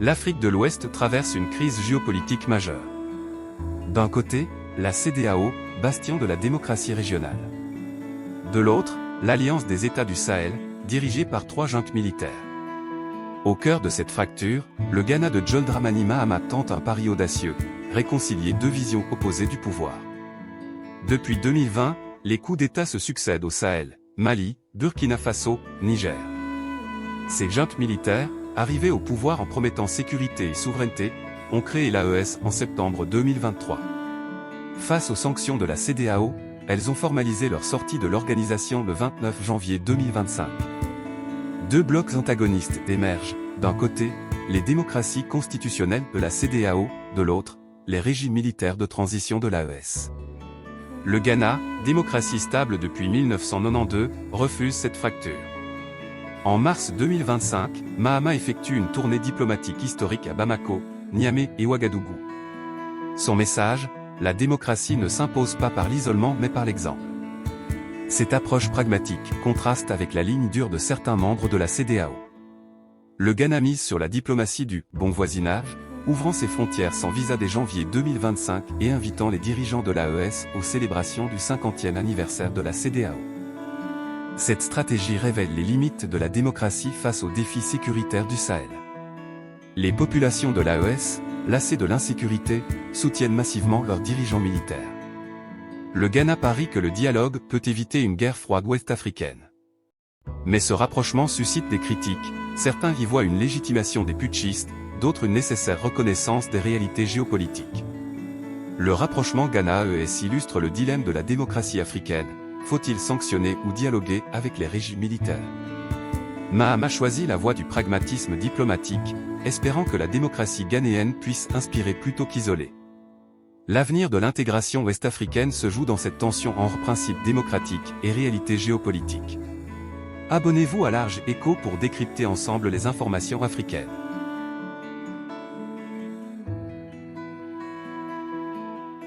L'Afrique de l'Ouest traverse une crise géopolitique majeure. D'un côté, la CEDEAO, bastion de la démocratie régionale. De l'autre, l'Alliance des États du Sahel, dirigée par 3 juntes militaires. Au cœur de cette fracture, le Ghana de John Dramani Mahama tente un pari audacieux, réconcilier 2 visions opposées du pouvoir. Depuis 2020, les coups d'État se succèdent au Sahel, Mali, Burkina Faso, Niger. Ces juntes militaires, arrivées au pouvoir en promettant sécurité et souveraineté, ont créé l'AES en septembre 2023. Face aux sanctions de la CEDEAO, elles ont formalisé leur sortie de l'organisation le 29 janvier 2025. 2 blocs antagonistes émergent, d'un côté, les démocraties constitutionnelles de la CEDEAO, de l'autre, les régimes militaires de transition de l'AES. Le Ghana, démocratie stable depuis 1992, refuse cette fracture. En mars 2025, Mahama effectue une tournée diplomatique historique à Bamako, Niamey et Ouagadougou. Son message, la démocratie ne s'impose pas par l'isolement mais par l'exemple. Cette approche pragmatique contraste avec la ligne dure de certains membres de la CEDEAO. Le Ghana mise sur la diplomatie du « bon voisinage », ouvrant ses frontières sans visa dès janvier 2025 et invitant les dirigeants de l'AES aux célébrations du 50e anniversaire de la CEDEAO. Cette stratégie révèle les limites de la démocratie face aux défis sécuritaires du Sahel. Les populations de l'AES, lassées de l'insécurité, soutiennent massivement leurs dirigeants militaires. Le Ghana parie que le dialogue peut éviter une guerre froide ouest-africaine. Mais ce rapprochement suscite des critiques, certains y voient une légitimation des putschistes, d'autres une nécessaire reconnaissance des réalités géopolitiques. Le rapprochement Ghana-AES illustre le dilemme de la démocratie africaine, faut-il sanctionner ou dialoguer avec les régimes militaires? Mahama choisit la voie du pragmatisme diplomatique, espérant que la démocratie ghanéenne puisse inspirer plutôt qu'isoler. L'avenir de l'intégration ouest-africaine se joue dans cette tension entre principes démocratiques et réalités géopolitiques. Abonnez-vous à Large Écho pour décrypter ensemble les informations africaines.